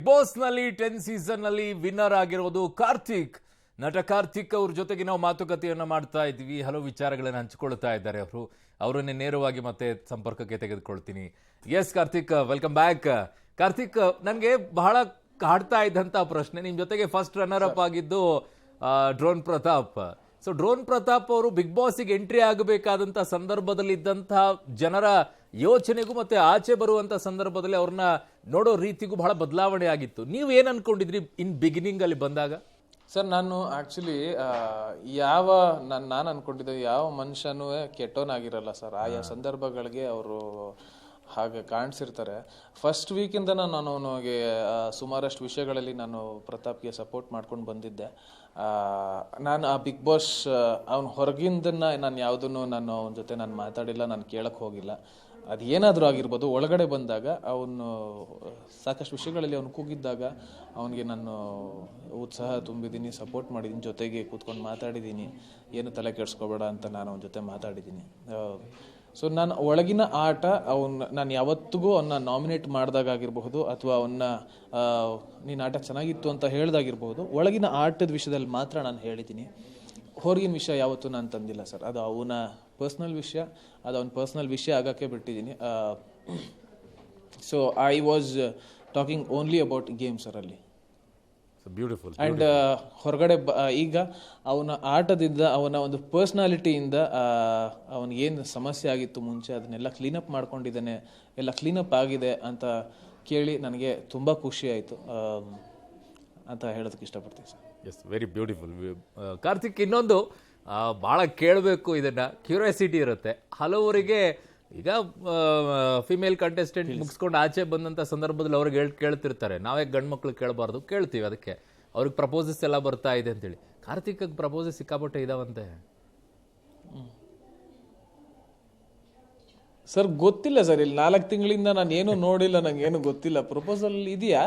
Boss ನಲ್ಲಿ 10 season ನಲ್ಲಿ winner ಆಗಿರೋದು ಕಾರ್ತಿಕ್. ನಟ ಕಾರ್ತಿಕ್ ಅವ್ರ ಜೊತೆಗೆ ನಾವು ಮಾತುಕತೆಯನ್ನ ಮಾಡ್ತಾ ಇದ್ವಿ. ಹಲವು ವಿಚಾರಗಳನ್ನು ಹಂಚಿಕೊಳ್ತಾ ಇದ್ದಾರೆ ಅವರು. ಅವರನ್ನೇ ನೇರವಾಗಿ ಮತ್ತೆ ಸಂಪರ್ಕಕ್ಕೆ ತೆಗೆದುಕೊಳ್ತೀನಿ. Yes Karthik, welcome back. Karthik, ನನಗೆ ಬಹಳ ಕಾಡ್ತಾ ಇದ್ದಂತ ಪ್ರಶ್ನೆ, ನಿಮ್ ಜೊತೆಗೆ ಫಸ್ಟ್ ರನ್ನರ್ ಅಪ್ ಆಗಿದ್ದು drone Pratap. So drone Pratap ಅವರು ಬಿಗ್ ಬಾಸ್ಗೆ ಎಂಟ್ರಿ ಆಗಬೇಕಾದಂತ ಸಂದರ್ಭದಲ್ಲಿ ಇದ್ದಂತಹ ಜನರ ಯೋಚನೆಗೂ ಮತ್ತೆ ಆಚೆ ಬರುವಂತ ಸಂದರ್ಭದಲ್ಲಿ ಅವ್ರನ್ನ ನೋಡೋ ರೀತಿಗೂ ಬಹಳ ಬದಲಾವಣೆ ಆಗಿತ್ತು. ನೀವು ಏನ್ ಅನ್ಕೊಂಡಿದ್ರಿ ಇನ್ ಬಿಗಿನಿಂಗ್ ಅಲ್ಲಿ ಬಂದಾಗ? ಸರ್, ನಾನು ಆಕ್ಚುಲಿ ನಾನು ಅನ್ಕೊಂಡಿದ್ದೆ ಯಾವ ಮನುಷ್ಯನೂ ಕೆಟ್ಟೋನಾಗಿರಲ್ಲ ಸರ್. ಆಯಾ ಸಂದರ್ಭಗಳಿಗೆ ಅವರು ಹಾಗೆ ಕಾಣಿಸಿರ್ತಾರೆ. ಫಸ್ಟ್ ವೀಕಿಂದ ನಾನು ಅವನಿಗೆ ಸುಮಾರಷ್ಟು ವಿಷಯಗಳಲ್ಲಿ ನಾನು ಪ್ರತಾಪ್ಗೆ ಸಪೋರ್ಟ್ ಮಾಡ್ಕೊಂಡು ಬಂದಿದ್ದೆ. ನಾನು ಆ ಬಿಗ್ ಬಾಸ್ ಅವ್ನ ಹೊರಗಿಂದನ್ನ ನಾನು ಯಾವುದನ್ನು ನಾನು ಅವನ ಜೊತೆ ನಾನು ಮಾತಾಡಿಲ್ಲ, ನಾನು ಕೇಳಕ್ಕೆ ಹೋಗಿಲ್ಲ. ಅದು ಏನಾದರೂ ಆಗಿರ್ಬೋದು, ಒಳಗಡೆ ಬಂದಾಗ ಅವನು ಸಾಕಷ್ಟು ವಿಷಯಗಳಲ್ಲಿ ಅವನು ಕೂಗಿದ್ದಾಗ ಅವನಿಗೆ ನಾನು ಉತ್ಸಾಹ ತುಂಬಿದ್ದೀನಿ, ಸಪೋರ್ಟ್ ಮಾಡಿದ್ದೀನಿ, ಜೊತೆಗೆ ಕೂತ್ಕೊಂಡು ಮಾತಾಡಿದ್ದೀನಿ. ಏನು ತಲೆ ಕೆಡಿಸ್ಕೋಬೇಡ ಅಂತ ನಾನು ಅವನ ಜೊತೆ ಮಾತಾಡಿದ್ದೀನಿ. ಸೊ ನಾನು ಒಳಗಿನ ಆಟ ನಾನು ಯಾವತ್ತಿಗೂ ಅವನ್ನ ನಾಮಿನೇಟ್ ಮಾಡಿದಾಗಿರಬಹುದು ಅಥವಾ ಅವನ್ನ ನೀನು ಆಟ ಚೆನ್ನಾಗಿತ್ತು ಅಂತ ಹೇಳ್ದಾಗಿರ್ಬಹುದು, ಒಳಗಿನ ಆಟದ ವಿಷಯದಲ್ಲಿ ಮಾತ್ರ ನಾನು ಹೇಳಿದ್ದೀನಿ. ಹೊರಗಿನ ವಿಷಯ ಯಾವತ್ತೂ ನಾನು ತಂದಿಲ್ಲ ಸರ್. ಅದು ಅವನ ಪರ್ಸ್ನಲ್ ವಿಷಯ, ಅದು ಅವನ ಪರ್ಸ್ನಲ್ ವಿಷಯ ಆಗೋಕ್ಕೆ ಬಿಟ್ಟಿದ್ದೀನಿ. So I was talking only about game sir ಅಲ್ಲಿ. ಬ್ಯೂಟಿಫುಲ್. ಅಂಡ್ ಹೊರಗಡೆ ಈಗ ಅವನ ಆಟದಿಂದ, ಅವನ ಒಂದು ಪರ್ಸ್ನಾಲಿಟಿಯಿಂದ ಅವನಿಗೇನು ಸಮಸ್ಯೆ ಆಗಿತ್ತು ಮುಂಚೆ ಅದನ್ನೆಲ್ಲ ಕ್ಲೀನಪ್ ಮಾಡ್ಕೊಂಡಿದ್ದಾನೆ, ಎಲ್ಲ ಕ್ಲೀನಪ್ ಆಗಿದೆ ಅಂತ ಕೇಳಿ ನನಗೆ ತುಂಬ ಖುಷಿ ಆಯಿತು ಅಂತ ಹೇಳೋದಕ್ಕೆ ಇಷ್ಟಪಡ್ತೀನಿ sir. Yes, very beautiful. Karthik, ಇನ್ನೊಂದು ಭಾಳ ಕೇಳಬೇಕು, ಇದನ್ನ ಕ್ಯೂರಿಯಾಸಿಟಿ ಇರುತ್ತೆ ಹಲವರಿಗೆ. ಈಗ ಫಿಮೇಲ್ ಕಂಟೆಸ್ಟೆಂಟ್ ಮುಗಿಸ್ಕೊಂಡು ಆಚೆ ಬಂದಂಥ ಸಂದರ್ಭದಲ್ಲಿ ಅವ್ರಿಗೆ ಕೇಳ್ತಿರ್ತಾರೆ, ನಾವೇ ಗಂಡು ಮಕ್ಳು ಕೇಳಬಾರ್ದು, ಕೇಳ್ತೀವಿ. ಅದಕ್ಕೆ ಅವ್ರಿಗೆ ಪ್ರಪೋಸಸ್ ಎಲ್ಲ ಬರ್ತಾ ಇದೆ ಅಂತೇಳಿ. ಕಾರ್ತಿಕ್ ಪ್ರಪೋಸಸ್ ಸಿಕ್ಕಾಪಟ್ಟೆ ಇದಾವಂತೆ ಸರ್. ಗೊತ್ತಿಲ್ಲ ಸರ್, ಇಲ್ಲಿ 4 ತಿಂಗಳಿಂದ ನಾನು ಏನು ನೋಡಿಲ್ಲ, ನಂಗೇನು ಗೊತ್ತಿಲ್ಲ. ಪ್ರಪೋಸಲ್ ಇದೆಯಾ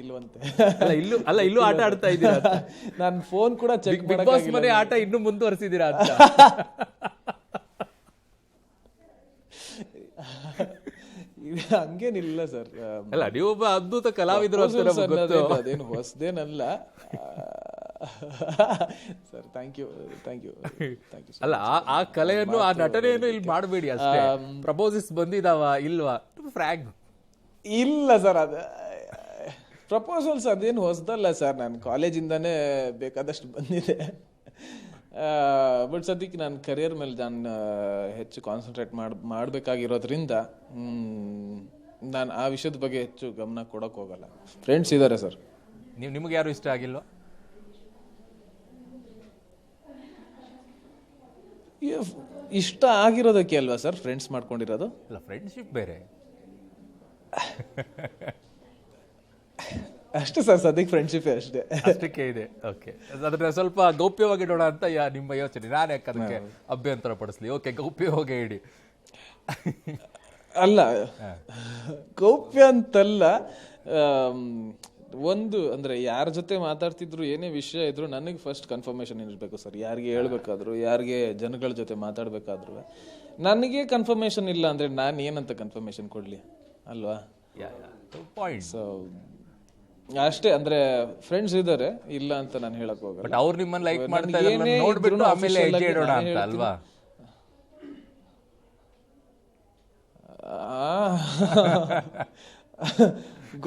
ಇಲ್ವಂತೆ. ಇಲ್ಲೂ ಆಟ ಆಡ್ತಾ ಇದ್ದೀರಾ? ನಾನು ಫೋನ್ ಕೂಡ ಚೆಕ್ ಬಿಗ್ ಬಾಸ್ ಮನೆ ಆಟ ಇನ್ನೂ ಮುಂದುವರಿಸಿದ್ದೀರಾ ಅಂತ? ಹಂಗೇನಿಲ್ಲ ಸರ್. ಅಲ್ಲ, ನೀವು ಒಬ್ಬ ಅದ್ಭುತ ಕಲಾವಿದರು ಅಂತ ಅದೇನು ಹೊಸದೇನಲ್ಲ ಸರ್. Thank you. ಅಲ್ಲ, ಆ ಕಲೆಯನ್ನು, ಆ ನಟನೆಯನ್ನು ಇಲ್ಲಿ ಮಾಡಬೇಡಿ ಅಷ್ಟೇ. ಪ್ರಪೋಸಸ್ ಬಂದಿದಾವ ಇಲ್ವಾ? ಫ್ರಾಂಕ್ ಇಲ್ಲ ಸರ್. ಅದು ಪ್ರಪೋಸಲ್ಸ್ ಅದೇನು ಹೊಸದಲ್ಲ ಸರ್. ನಾನು ಕಾಲೇಜಿಂದಾನೇ ಬೇಕಾದಷ್ಟು ಬಂದಿದೆ. ಬಟ್ ಸದ್ಯಕ್ಕೆ ನಾನು ಕರಿಯರ್ ಮೇಲೆ ನಾನು ಹೆಚ್ಚು ಕಾನ್ಸಂಟ್ರೇಟ್ ಮಾಡಬೇಕಾಗಿರೋದ್ರಿಂದ ನಾನು ಆ ವಿಷಯದ ಬಗ್ಗೆ ಹೆಚ್ಚು ಗಮನ ಕೊಡೋಕೆ ಹೋಗಲ್ಲ. ಫ್ರೆಂಡ್ಸ್ ಇದ್ದಾರೆ ಸರ್. ನಿಮ್ಗೆ ಯಾರು ಇಷ್ಟ ಆಗಿಲ್ವಾ? ಇಷ್ಟ ಆಗಿರೋದಕ್ಕೆ ಅಲ್ವಾ ಸರ್ ಫ್ರೆಂಡ್ಸ್ ಮಾಡ್ಕೊಂಡಿರೋದು? ಇಲ್ಲ, ಫ್ರೆಂಡ್ಶಿಪ್ ಬೇರೆ ಅಷ್ಟೇ ಸರ್. ಸದ್ಯಕ್ಕೆ ಫ್ರೆಂಡ್ಶಿಪ್ ಅಷ್ಟಕ್ಕೆ ಇದೆ. ಓಕೆ, ಅದನ್ನ ಸ್ವಲ್ಪ ಗೌಪ್ಯವಾಗಿಡೋಣ ಅಂತ ನಿಮ್ಮ ಯೋಚನೆ. ನಾನು ಯಾಕೆ ಅದಕ್ಕೆ ಅಭ್ಯಂತರ ಪಡಿಸ್ಲಿ? ಓಕೆ, ಗೌಪ್ಯವಾಗಿ ಇಡಿ. ಅಲ್ಲ, ಗೌಪ್ಯ ಅಂತಲ್ಲ. ಒಂದು ಅಂದ್ರೆ ಯಾರ ಜೊತೆ ಮಾತಾಡ್ತಿದ್ರು, ಏನೇ ವಿಷಯ ಇದ್ರು ನನಗೆ ಫಸ್ಟ್ ಕನ್ಫರ್ಮೇಶನ್ ಇರಬೇಕು ಸರ್. ಯಾರಿಗೆ ಹೇಳ್ಬೇಕಾದ್ರು, ಯಾರಿಗೆ ಜನಗಳ ಜೊತೆ ಮಾತಾಡ್ಬೇಕಾದ್ರು ನನಗೆ ಕನ್ಫರ್ಮೇಶನ್ ಇಲ್ಲ ಅಂದ್ರೆ ನಾನು ಏನಂತ ಕನ್ಫರ್ಮೇಶನ್ ಕೊಡ್ಲಿ ಅಲ್ವಾ? ಸೊ ಅಷ್ಟೇ. ಅಂದ್ರೆ ಫ್ರೆಂಡ್ಸ್ ಇದ್ದಾರೆ, ಇಲ್ಲ ಅಂತ ನಾನು ಹೇಳಕ್ ಹೋಗಲ್ಲ. ಬಟ್ ಅವ್ರು ನಿಮ್ಮನ್ನ ಲೈಕ್ ಮಾಡ್ತಾ ಇದ್ದಾರೆ ನೋಡ್ಬಿಟ್ಟು ಆಮೇಲೆ ಹೆಜ್ಜೆ ಇಡೋಣ ಅಂತ ಅಲ್ವಾ?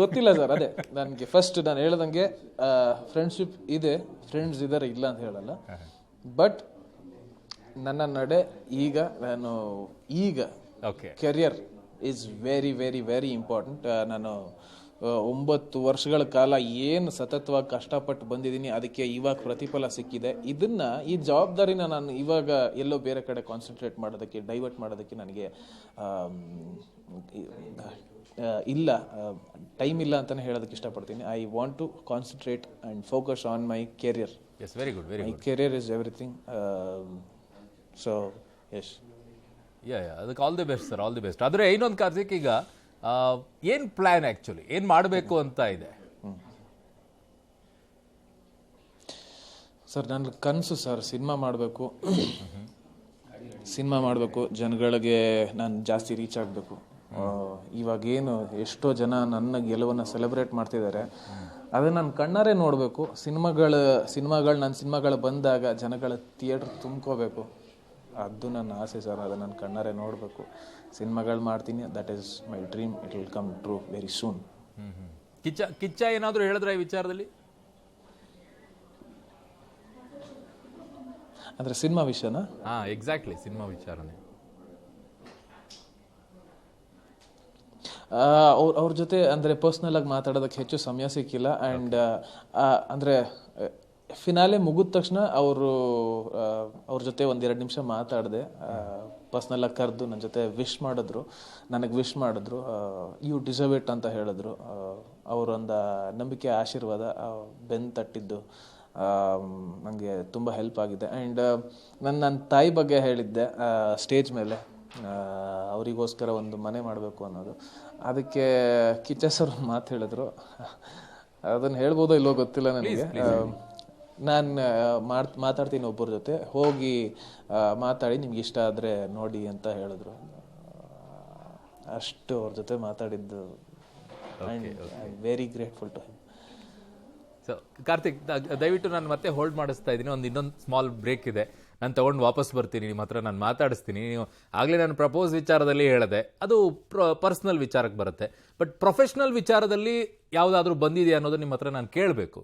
ಗೊತ್ತಿಲ್ಲ ಸರ್. ಅದೇ ನನಗೆ ಫಸ್ಟ್ ನಾನು ಹೇಳ್ದಂಗೆ ಫ್ರೆಂಡ್ಶಿಪ್ ಇದೆ, ಫ್ರೆಂಡ್ಸ್ ಇದ್ದಾರೆ, ಇಲ್ಲ ಅಂತ ಹೇಳಲ್ಲ. ಬಟ್ ನನ್ನ ನಡೆ ಈಗ career is very very very important. ನಾನು 9 ವರ್ಷಗಳ ಕಾಲ ಏನು ಸತತವಾಗಿ ಕಷ್ಟಪಟ್ಟು ಬಂದಿದ್ದೀನಿ, ಅದಕ್ಕೆ ಇವಾಗ ಪ್ರತಿಫಲ ಸಿಕ್ಕಿದೆ. ಈ ಜವಾಬ್ದಾರಿನ ನಾನು ಇವಾಗ ಎಲ್ಲೋ ಬೇರೆ ಕಡೆ ಕಾನ್ಸಂಟ್ರೇಟ್ ಮಾಡೋದಕ್ಕೆ, ಡೈವರ್ಟ್ ಮಾಡೋದಕ್ಕೆ ನನಗೆ ಇಲ್ಲ, ಟೈಮ್ ಇಲ್ಲ ಅಂತಾನೆ ಹೇಳೋದಕ್ಕೆ ಇಷ್ಟಪಡ್ತೀನಿ. I want to concentrate and focus on my career. Yes, very good. My career is everything. So yes, ಅದಕ್ಕೆ all the best sir, all the best. ಆದರೆ ಇನ್ನೊಂದು ಕಾರ್ತಿಕ್, ಈಗ ಏನ್ ಪ್ಲಾನ್, ಆಕ್ಚುಲಿ ಏನ್ ಮಾಡಬೇಕು ಅಂತ ಇದೆ ಸರ್? ನನ್ನ ಕನಸು ಸರ್ ಸಿನಿಮಾ ಮಾಡಬೇಕು, ಜನಗಳಿಗೆ ನಾನು ಜಾಸ್ತಿ ರೀಚ್ ಆಗಬೇಕು. ಇವಾಗೇನು ಎಷ್ಟೋ ಜನ ನನ್ನ ಗೆಲುವನ್ನು ಸೆಲೆಬ್ರೇಟ್ ಮಾಡ್ತಿದ್ದಾರೆ, ಅದನ್ನ ನಾನು ಕಣ್ಣಾರೆ ನೋಡಬೇಕು. ನನ್ನ ಸಿನಿಮಾಗಳು ಬಂದಾಗ ಜನಗಳ ಥಿಯೇಟ್ರ್ ತುಂಬ್ಕೋಬೇಕು, ಅದು ನನ್ನ ಆಸೆ ಸರ್. ಅದನ್ನು ನಾನು ಕಣ್ಣಾರೆ ನೋಡಬೇಕು, ಸಿನಿಮಾಗಳು ಮಾಡ್ತೀನಿ. That is my dream. It will come true very soon. Kichcha ಏನಾದರೂ ಹೇಳಿದ್ರೆ ಈ ವಿಚಾರದಲ್ಲಿ? ಅಂದರೆ ಸಿನಿಮಾ ವಿಷಯನ? ಎಕ್ಸಾಕ್ಟ್ಲಿ, ಸಿನಿಮಾ ವಿಚಾರನೆ. ಅವ್ರ ಜೊತೆ ಅಂದರೆ ಪರ್ಸ್ನಲ್ ಆಗಿ ಮಾತಾಡೋದಕ್ಕೆ ಹೆಚ್ಚು ಸಮಯ ಸಿಕ್ಕಿಲ್ಲ. ಆ್ಯಂಡ್ ಅಂದರೆ ಫಿನಾಲೆ ಮುಗಿದ ತಕ್ಷಣ ಅವ್ರ ಜೊತೆ 1-2 ನಿಮಿಷ ಮಾತಾಡಿದೆ. ಪರ್ಸ್ನಲ್ ಆಗಿ ಕರೆದು ನನ್ನ ಜೊತೆ ನನಗೆ ವಿಶ್ ಮಾಡಿದ್ರು. ಯು ಡಿಸರ್ವ್ ಇಟ್ ಅಂತ ಹೇಳಿದ್ರು. ಅವರೊಂದು ನಂಬಿಕೆ, ಆಶೀರ್ವಾದ ಬೆನ್ನು ತಟ್ಟಿದ್ದು ನನಗೆ ತುಂಬ ಹೆಲ್ಪ್ ಆಗಿದೆ. ಆ್ಯಂಡ್ ನನ್ನ ತಾಯಿ ಬಗ್ಗೆ ಹೇಳಿದ್ದೆ ಸ್ಟೇಜ್ ಮೇಲೆ, ಅವರಿಗೋಸ್ಕರ ಒಂದು ಮನೆ ಮಾಡಬೇಕು ಅನ್ನೋದು. ಅದಕ್ಕೆ ಕಿಚ್ಚ ಸರ್ ಒಂದು ಮಾತು ಹೇಳಿದ್ರು, ಅದನ್ನು ಹೇಳ್ಬೋದೋ ಇಲ್ಲೋ ಗೊತ್ತಿಲ್ಲ ನನಗೆ. ನಾನು ಮಾತಾಡ್ತೀನಿ ಒಬ್ಬರ ಜೊತೆ, ಹೋಗಿ ಮಾತಾಡಿ ನಿಮ್ಗೆ ಇಷ್ಟ ಆದರೆ ನೋಡಿ ಅಂತ ಹೇಳಿದ್ರು. ಅಷ್ಟು ಅವ್ರ ಜೊತೆ ಮಾತಾಡಿದ್ದು. Very grateful to him. So Karthik, ದಯವಿಟ್ಟು ನಾನು ಮತ್ತೆ ಹೋಲ್ಡ್ ಮಾಡಿಸ್ತಾ ಇದ್ದೀನಿ. ಇನ್ನೊಂದು ಸ್ಮಾಲ್ ಬ್ರೇಕ್ ಇದೆ, ನಾನು ತಗೊಂಡು ವಾಪಸ್ ಬರ್ತೀನಿ, ನಿಮ್ಮ ಹತ್ರ ನಾನು ಮಾತಾಡಿಸ್ತೀನಿ. ನೀವು ಆಗಲೇ ನಾನು ಪ್ರಪೋಸ್ ವಿಚಾರದಲ್ಲಿ ಹೇಳಿದೆ, ಅದು ಪರ್ಸ್ನಲ್ ವಿಚಾರಕ್ಕೆ ಬರುತ್ತೆ. ಬಟ್ ಪ್ರೊಫೆಷ್ನಲ್ ವಿಚಾರದಲ್ಲಿ ಯಾವುದಾದ್ರೂ ಬಂದಿದೆಯಾ ಅನ್ನೋದು ನಿಮ್ಮ ಹತ್ರ ನಾನು ಕೇಳಬೇಕು.